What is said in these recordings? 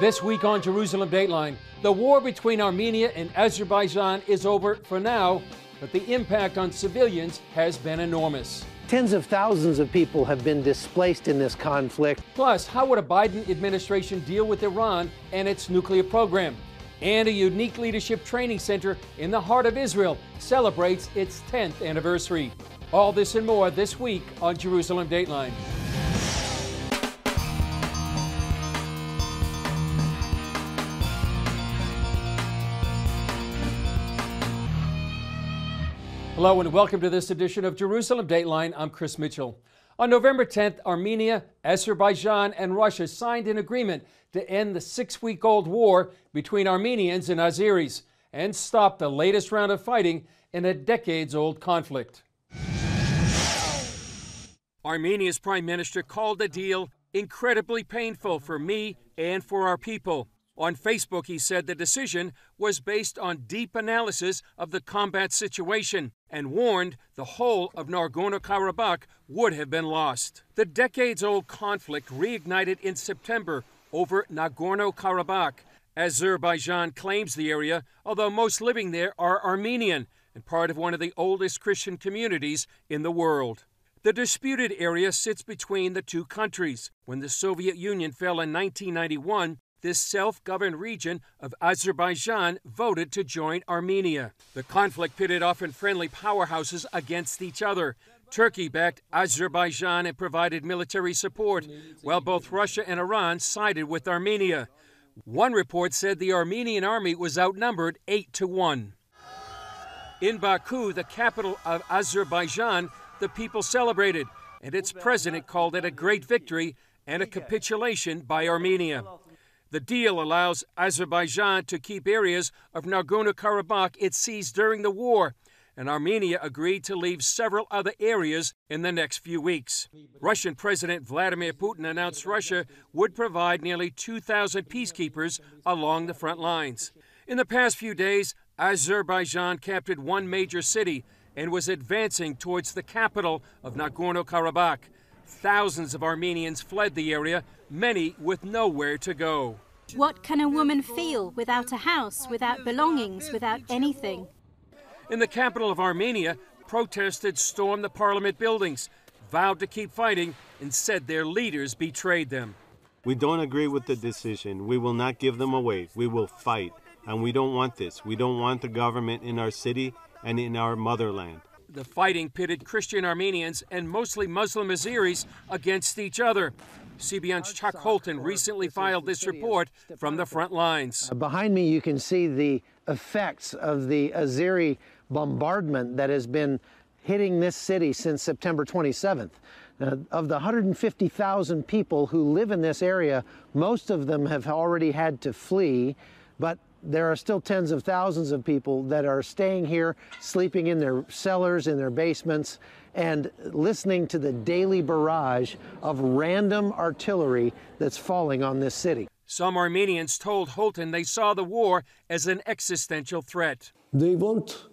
This week on Jerusalem Dateline, the war between Armenia and Azerbaijan is over for now, but the impact on civilians has been enormous. Tens of thousands of people have been displaced in this conflict. Plus, how would a Biden administration deal with Iran and its nuclear program? And a unique leadership training center in the heart of Israel celebrates its 10th anniversary. All this and more this week on Jerusalem Dateline. Hello and welcome to this edition of Jerusalem Dateline. I'm Chris Mitchell. On November 10th, Armenia, Azerbaijan, and Russia signed an agreement to end the 6-week-old war between Armenians and Azeris and stop the latest round of fighting in a decades-old conflict. Armenia's prime minister called the deal incredibly painful for me and for our people. On Facebook, he said the decision was based on deep analysis of the combat situation and warned the whole of Nagorno-Karabakh would have been lost. The decades-old conflict reignited in September over Nagorno-Karabakh. Azerbaijan claims the area, although most living there are Armenian and part of one of the oldest Christian communities in the world. The disputed area sits between the two countries. When the Soviet Union fell in 1991, this self-governed region of Azerbaijan voted to join Armenia. The conflict pitted often friendly powerhouses against each other. Turkey backed Azerbaijan and provided military support, while both Russia and Iran sided with Armenia. One report said the Armenian army was outnumbered 8-1. In Baku, the capital of Azerbaijan, the people celebrated, and its president called it a great victory and a capitulation by Armenia. The deal allows Azerbaijan to keep areas of Nagorno-Karabakh it seized during the war, and Armenia agreed to leave several other areas in the next few weeks. Russian President Vladimir Putin announced Russia would provide nearly 2,000 peacekeepers along the front lines. In the past few days, Azerbaijan captured one major city and was advancing towards the capital of Nagorno-Karabakh. Thousands of Armenians fled the area, many with nowhere to go. What can a woman feel without a house, without belongings, without anything? In the capital of Armenia, protesters stormed the parliament buildings, vowed to keep fighting, and said their leaders betrayed them. We don't agree with the decision. We will not give them away. We will fight. And we don't want this. We don't want the government in our city and in our motherland. The fighting pitted Christian Armenians and mostly Muslim Azeris against each other. CBN's Chuck Holton recently filed this report from the front lines. Behind me, you can see the effects of the Azeri bombardment that has been hitting this city since September 27th. Of the 150,000 people who live in this area, most of them have already had to flee, but there are still tens of thousands of people that are staying here, sleeping in their cellars, in their basements, and listening to the daily barrage of random artillery that's falling on this city. Some Armenians told Holton they saw the war as an existential threat. They want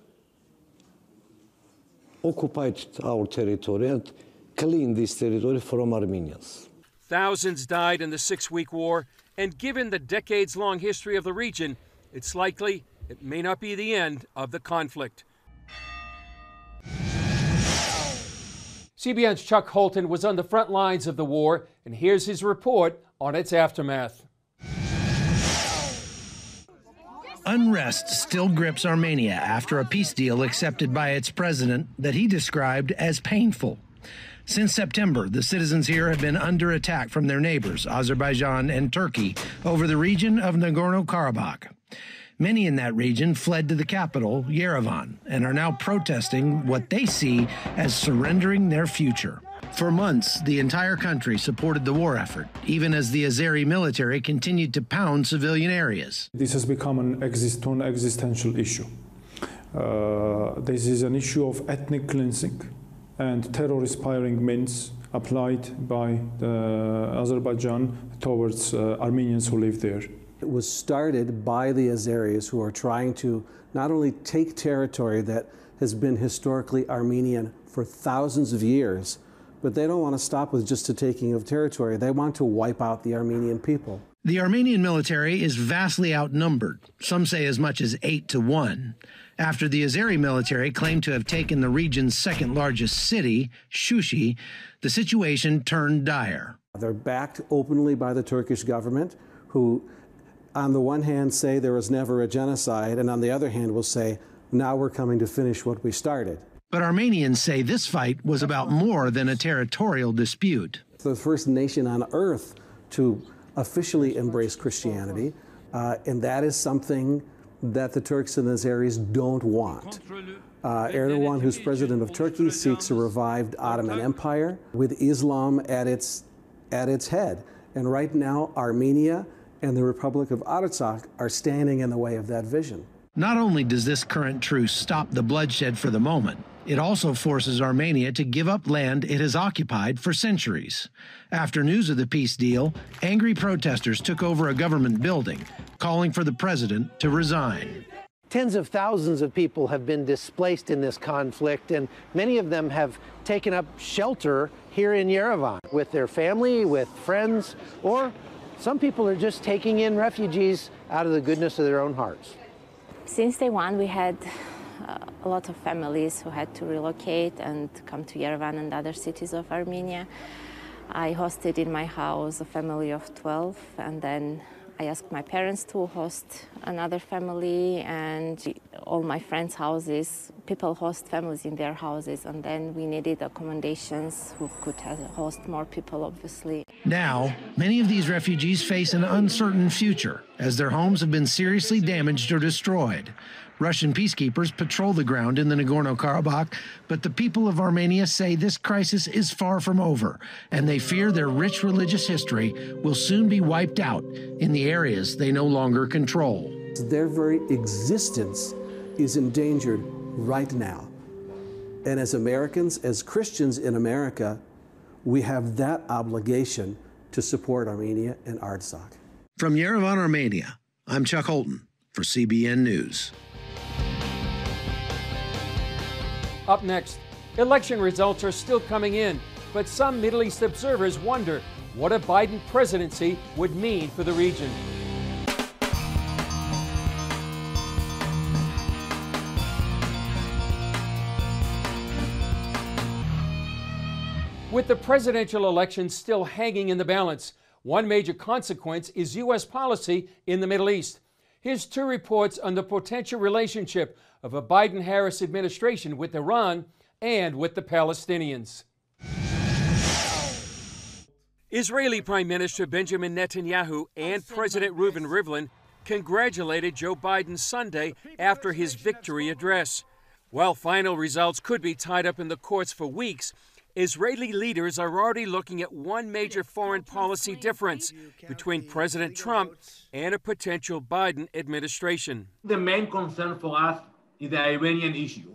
occupy our territory and clean this territory from Armenians. Thousands died in the 6-week war, and given the decades-long history of the region, it's likely it may not be the end of the conflict. CBN's Chuck Holton was on the front lines of the war, and here's his report on its aftermath. Unrest still grips Armenia after a peace deal accepted by its president that he described as painful. Since September, the citizens here have been under attack from their neighbors, Azerbaijan and Turkey, over the region of Nagorno-Karabakh. Many in that region fled to the capital, Yerevan, and are now protesting what they see as surrendering their future. For months, the entire country supported the war effort, even as the Azeri military continued to pound civilian areas. This has become an existential issue. This is an issue of ethnic cleansing and terror-inspiring means applied by Azerbaijan towards Armenians who live there. It was started by the Azeris, who are trying to not only take territory that has been historically Armenian for thousands of years, but they don't want to stop with just the taking of territory. They want to wipe out the Armenian people. The Armenian military is vastly outnumbered, some say as much as 8-1. After the Azeri military claimed to have taken the region's second largest city, Shushi, the situation turned dire. They're backed openly by the Turkish government, who on the one hand say there was never a genocide, and on the other hand will say, now we're coming to finish what we started. But Armenians say this fight was about more than a territorial dispute. The first nation on earth to officially embrace Christianity, and that is something that the Turks and the Azeris don't want. Erdogan, who's president of Turkey, seeks a revived Ottoman Empire with Islam at its head. And right now, Armenia and the Republic of Artsakh are standing in the way of that vision. Not only does this current truce stop the bloodshed for the moment, it also forces Armenia to give up land it has occupied for centuries. After news of the peace deal, angry protesters took over a government building, calling for the president to resign. Tens of thousands of people have been displaced in this conflict, and many of them have taken up shelter here in Yerevan with their family, with friends, or some people are just taking in refugees out of the goodness of their own hearts. Since day one, we had a lot of families who had to relocate and come to Yerevan and other cities of Armenia. I hosted in my house a family of 12, and then I asked my parents to host another family, and all my friends' houses, people host families in their houses, and then we needed accommodations who could host more people, obviously. Now, many of these refugees face an uncertain future as their homes have been seriously damaged or destroyed. Russian peacekeepers patrol the ground in the Nagorno-Karabakh, but the people of Armenia say this crisis is far from over, and they fear their rich religious history will soon be wiped out in the areas they no longer control. Their very existence is endangered right now. And as Americans, as Christians in America, we have that obligation to support Armenia and Artsakh. From Yerevan, Armenia, I'm Chuck Holton for CBN News. Up next, election results are still coming in, but some Middle East observers wonder what a Biden presidency would mean for the region. With the presidential election still hanging in the balance, one major consequence is U.S. policy in the Middle East. Here's two reports on the potential relationship of a Biden-Harris administration with Iran and with the Palestinians. Israeli Prime Minister Benjamin Netanyahu and President Reuven Rivlin congratulated Joe Biden Sunday after his victory address. While final results could be tied up in the courts for weeks, Israeli leaders are already looking at one major foreign policy difference between President Trump and a potential Biden administration. The main concern for us is the Iranian issue.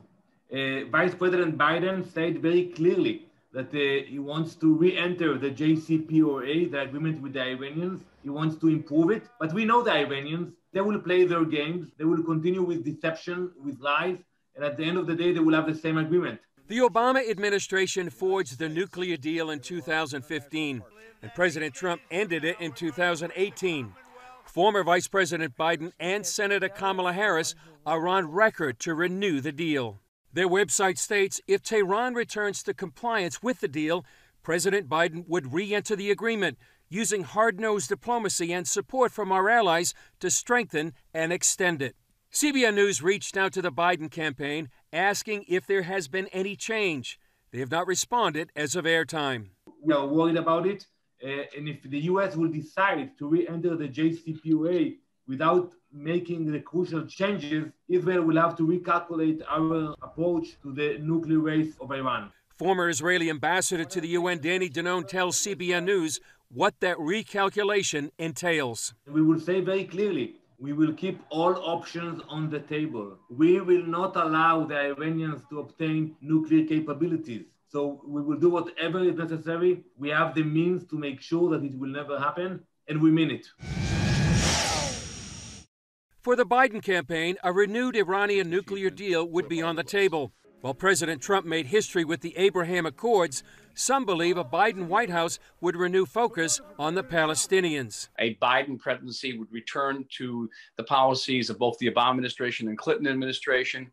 Vice President Biden said very clearly that he wants to re-enter the JCPOA, the agreement with the Iranians. He wants to improve it. But we know the Iranians, they will play their games. They will continue with deception, with lies. And at the end of the day, they will have the same agreement. The Obama administration forged the nuclear deal in 2015, and President Trump ended it in 2018. Former Vice President Biden and Senator Kamala Harris are on record to renew the deal. Their website states if Tehran returns to compliance with the deal, President Biden would re-enter the agreement, using hard-nosed diplomacy and support from our allies to strengthen and extend it. CBN News reached out to the Biden campaign asking if there has been any change. They have not responded as of airtime. We are worried about it, and if the U.S. will decide to re-enter the JCPOA without making the crucial changes, Israel will have to recalculate our approach to the nuclear race of Iran. Former Israeli ambassador to the UN, Danny Danon, tells CBN News what that recalculation entails. We will say very clearly, we will keep all options on the table. We will not allow the Iranians to obtain nuclear capabilities. So we will do whatever is necessary. We have the means to make sure that it will never happen, and we mean it. For the Biden campaign, a renewed Iranian nuclear deal would be on the table. While President Trump made history with the Abraham Accords, some believe a Biden White House would renew focus on the Palestinians. A Biden presidency would return to the policies of both the Obama administration and Clinton administration.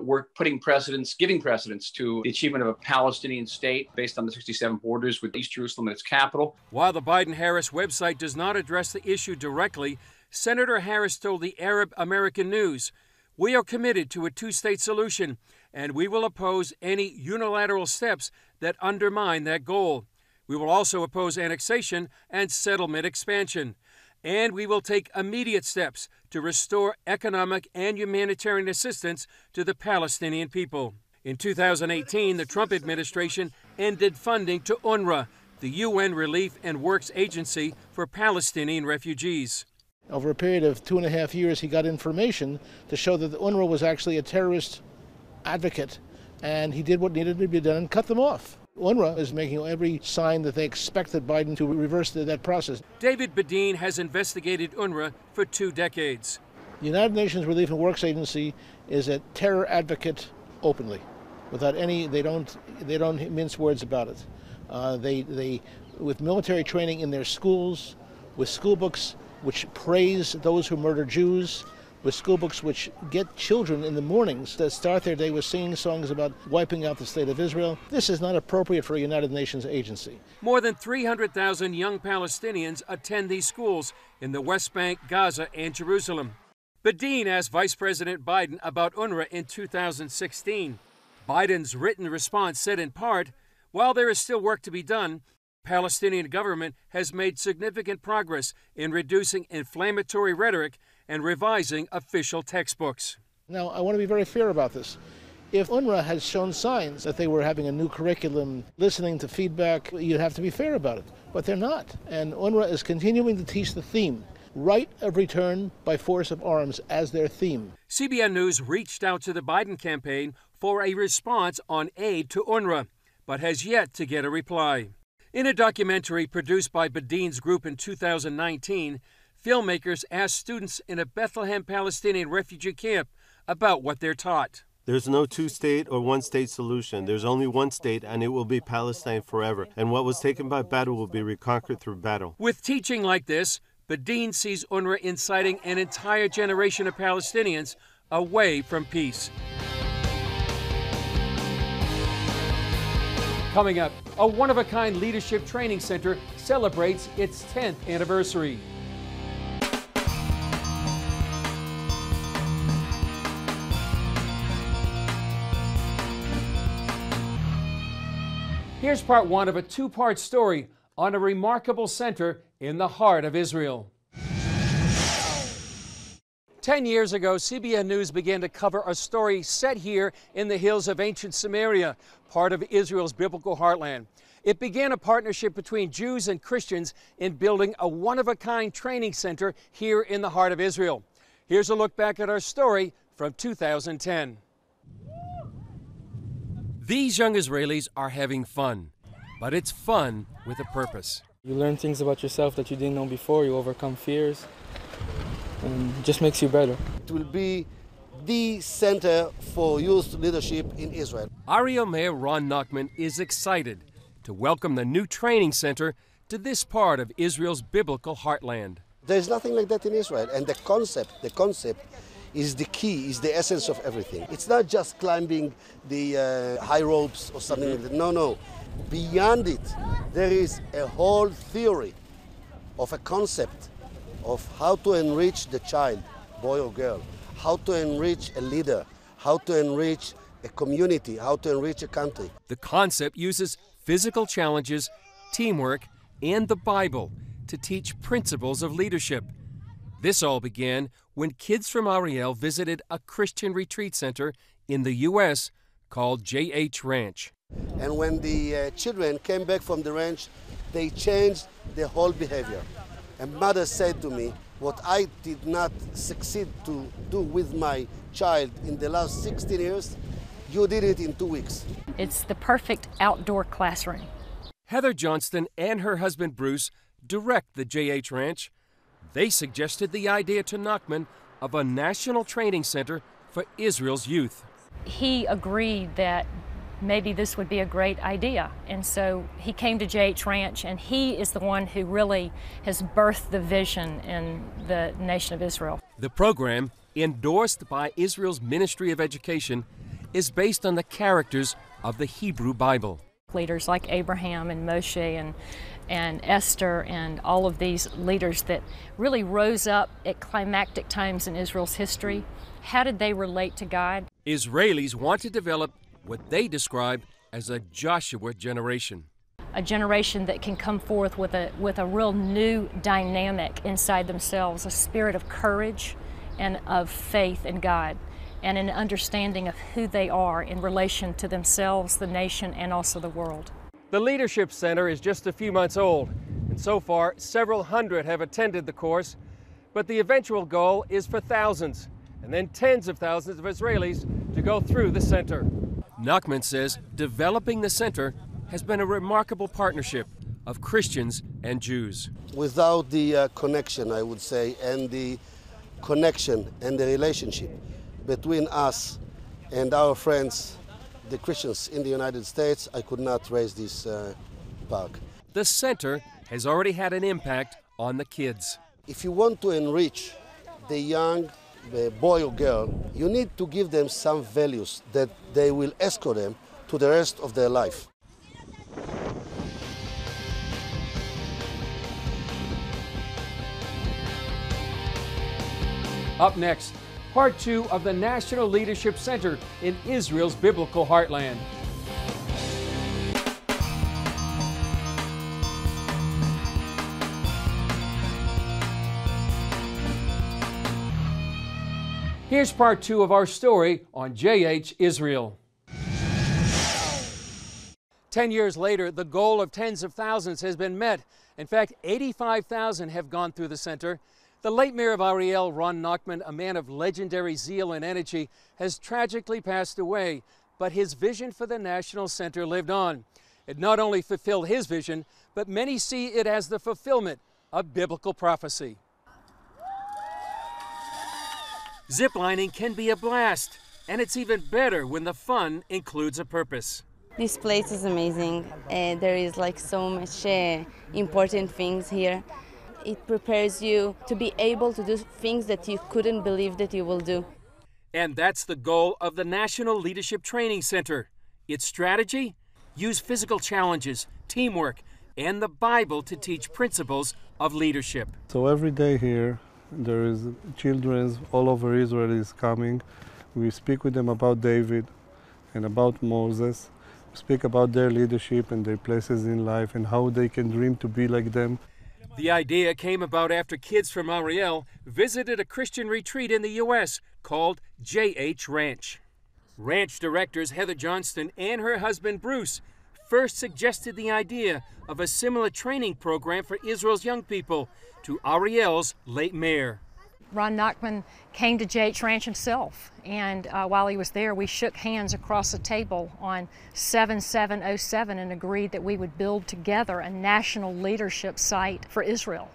We're giving precedence to the achievement of a Palestinian state based on the 67 borders with East Jerusalem as its capital. While the Biden-Harris website does not address the issue directly, Senator Harris told the Arab American News, "We are committed to a two-state solution, and we will oppose any unilateral steps that undermine that goal. We will also oppose annexation and settlement expansion. And we will take immediate steps to restore economic and humanitarian assistance to the Palestinian people." In 2018, the Trump administration ended funding to UNRWA, the UN Relief and Works Agency for Palestinian refugees. Over a period of 2.5 years, he got information to show that the UNRWA was actually a terrorist advocate, and he did what needed to be done and cut them off. UNRWA is making every sign that they expected Biden to reverse that process. David Badin has investigated UNRWA for 2 decades. The United Nations Relief and Works Agency is a terror advocate openly, without any. They don't mince words about it. They with military training in their schools, with school books which praise those who murder Jews, with school books which get children in the mornings to start their day with singing songs about wiping out the state of Israel. This is not appropriate for a United Nations agency. More than 300,000 young Palestinians attend these schools in the West Bank, Gaza, and Jerusalem. Badin asked Vice President Biden about UNRWA in 2016. Biden's written response said in part, "While there is still work to be done, Palestinian government has made significant progress in reducing inflammatory rhetoric and revising official textbooks." Now, I want to be very fair about this. If UNRWA has shown signs that they were having a new curriculum, listening to feedback, you'd have to be fair about it. But they're not. And UNRWA is continuing to teach the theme, right of return by force of arms, as their theme. CBN News reached out to the Biden campaign for a response on aid to UNRWA, but has yet to get a reply. In a documentary produced by Badin's group in 2019, filmmakers asked students in a Bethlehem Palestinian refugee camp about what they're taught. There's no two-state or one-state solution. There's only one state, and it will be Palestine forever. And what was taken by battle will be reconquered through battle. With teaching like this, Badin sees UNRWA inciting an entire generation of Palestinians away from peace. Coming up, a one-of-a-kind leadership training center celebrates its 10th anniversary. Here's part one of a two-part story on a remarkable center in the heart of Israel. 10 years ago, CBN News began to cover a story set here in the hills of ancient Samaria, part of Israel's biblical heartland. It began a partnership between Jews and Christians in building a one-of-a-kind training center here in the heart of Israel. Here's a look back at our story from 2010. These young Israelis are having fun, but it's fun with a purpose. You learn things about yourself that you didn't know before, you overcome fears, and it just makes you better. It will be the center for youth leadership in Israel. Ariel Mayor Ron Nachman is excited to welcome the new training center to this part of Israel's biblical heartland. There's nothing like that in Israel, and the concept is the key, is the essence of everything. It's not just climbing the high ropes or something like that. No. Beyond it, there is a whole theory of a concept of how to enrich the child, boy or girl, how to enrich a leader, how to enrich a community, how to enrich a country. The concept uses physical challenges, teamwork, and the Bible to teach principles of leadership. This all began when kids from Ariel visited a Christian retreat center in the U.S. called J.H. Ranch. And when the children came back from the ranch, they changed their whole behavior. And mother said to me, what I did not succeed to do with my child in the last 16 years, you did it in 2 weeks. It's the perfect outdoor classroom. Heather Johnston and her husband Bruce direct the J.H. Ranch. They suggested the idea to Nachman of a national training center for Israel's youth. He agreed that maybe this would be a great idea. And so he came to JH Ranch, and he is the one who really has birthed the vision in the nation of Israel. The program, endorsed by Israel's Ministry of Education, is based on the characters of the Hebrew Bible. Leaders like Abraham and Moshe and Esther and all of these leaders that really rose up at climactic times in Israel's history. How did they relate to God? Israelis want to develop what they describe as a Joshua generation. A generation that can come forth with a real new dynamic inside themselves, a spirit of courage and of faith in God, and an understanding of who they are in relation to themselves, the nation, and also the world. The Leadership Center is just a few months old, and so far several hundred have attended the course, but the eventual goal is for thousands, and then tens of thousands of Israelis to go through the center. Nachman says developing the center has been a remarkable partnership of Christians and Jews. Without the connection, I would say, and the connection and the relationship between us and our friends, the Christians in the United States, I could not raise this park. The center has already had an impact on the kids. If you want to enrich the young boy or girl, you need to give them some values that they will escort them to the rest of their life. Up next, part 2 of the National Leadership Center in Israel's biblical heartland. Here's part 2 of our story on JH Israel. 10 years later, the goal of tens of thousands has been met. In fact, 85,000 have gone through the center. The late mayor of Ariel, Ron Nachman, a man of legendary zeal and energy, has tragically passed away, but his vision for the National Center lived on. It not only fulfilled his vision, but many see it as the fulfillment of biblical prophecy. Ziplining can be a blast, and it's even better when the fun includes a purpose. This place is amazing. There is like so much important things here. It prepares you to be able to do things that you couldn't believe that you will do. And that's the goal of the National Leadership Training Center. Its strategy? Use physical challenges, teamwork, and the Bible to teach principles of leadership. So every day here, there is children all over Israel is coming. We speak with them about David and about Moses. We speak about their leadership and their places in life and how they can dream to be like them. The idea came about after kids from Ariel visited a Christian retreat in the U.S. called JH Ranch. Ranch directors Heather Johnston and her husband Bruce first suggested the idea of a similar training program for Israel's young people to Ariel's late mayor. Ron Nachman came to JH Ranch himself, and while he was there, we shook hands across the table on 7707 and agreed that we would build together a national leadership site for Israel.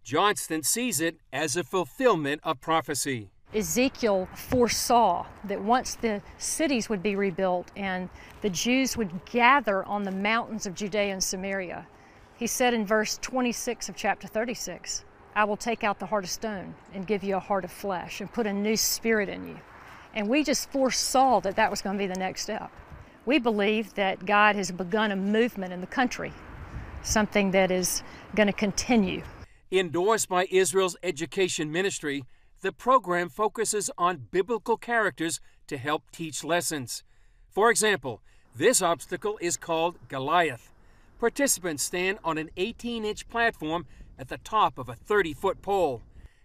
Johnston sees it as a fulfillment of prophecy. Ezekiel foresaw that once the cities would be rebuilt and the Jews would gather on the mountains of Judea and Samaria, he said in verse 26 of chapter 36, I will take out the heart of stone and give you a heart of flesh and put a new spirit in you. And we just foresaw that that was going to be the next step. We believe that God has begun a movement in the country, something that is going to continue. Endorsed by Israel's education ministry, the program focuses on biblical characters to help teach lessons. For example, this obstacle is called Goliath. Participants stand on an 18-inch platform at the top of a 30-foot pole.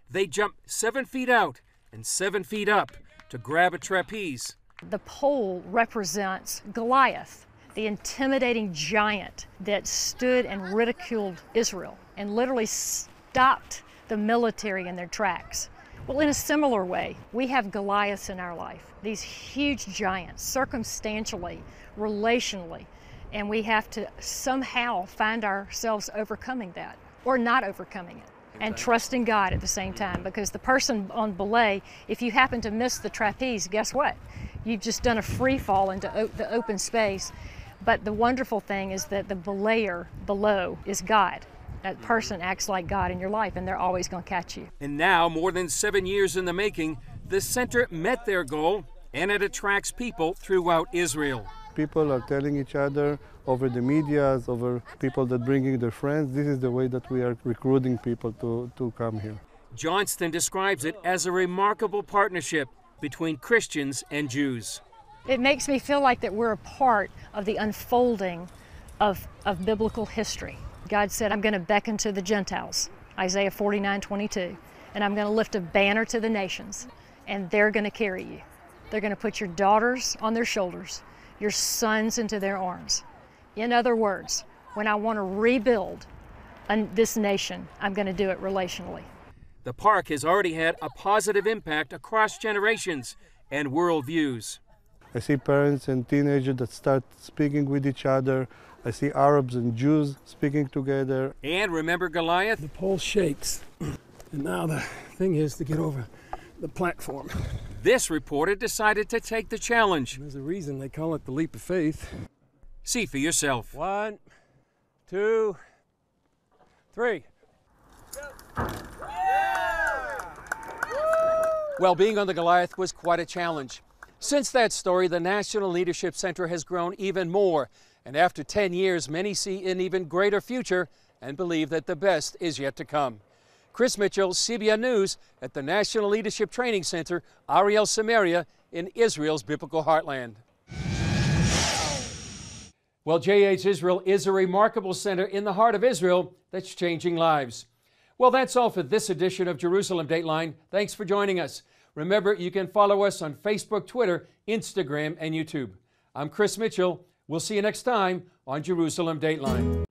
They jump 7 feet out and 7 feet up to grab a trapeze. The pole represents Goliath, the intimidating giant that stood and ridiculed Israel and literally stopped the military in their tracks. Well, in a similar way, we have Goliaths in our life, these huge giants, circumstantially, relationally, and we have to somehow find ourselves overcoming that or not overcoming it. and trusting God at the same time, because the person on belay, if you happen to miss the trapeze, guess what? You've just done a free fall into the open space. But the wonderful thing is that the belayer below is God. That person acts like God in your life, and they're always going to catch you. And now, more than 7 years in the making, the center met their goal, and it attracts people throughout Israel. People are telling each other over the medias, over people that bringing their friends. This is the way that we are recruiting people to come here. Johnston describes it as a remarkable partnership between Christians and Jews. It makes me feel like that we're a part of the unfolding of biblical history. God said, I'm going to beckon to the Gentiles, Isaiah 49:22, and I'm going to lift a banner to the nations, and they're going to carry you. They're going to put your daughters on their shoulders, your sons into their arms. In other words, when I want to rebuild this nation, I'm going to do it relationally. The park has already had a positive impact across generations and worldviews. I see parents and teenagers that start speaking with each other. I see Arabs and Jews speaking together. And remember Goliath? The pole shakes, and now the thing is to get over the platform. This reporter decided to take the challenge. There's a reason they call it the leap of faith. See for yourself. 1, 2, 3. Well, being on the Goliath was quite a challenge. Since that story, the National Leadership Center has grown even more. And after 10 years, many see an even greater future and believe that the best is yet to come. Chris Mitchell, CBN News at the National Leadership Training Center, Ariel Samaria, in Israel's biblical heartland. Well, JH Israel is a remarkable center in the heart of Israel that's changing lives. Well, that's all for this edition of Jerusalem Dateline. Thanks for joining us. Remember, you can follow us on Facebook, Twitter, Instagram, and YouTube. I'm Chris Mitchell. We'll see you next time on Jerusalem Dateline.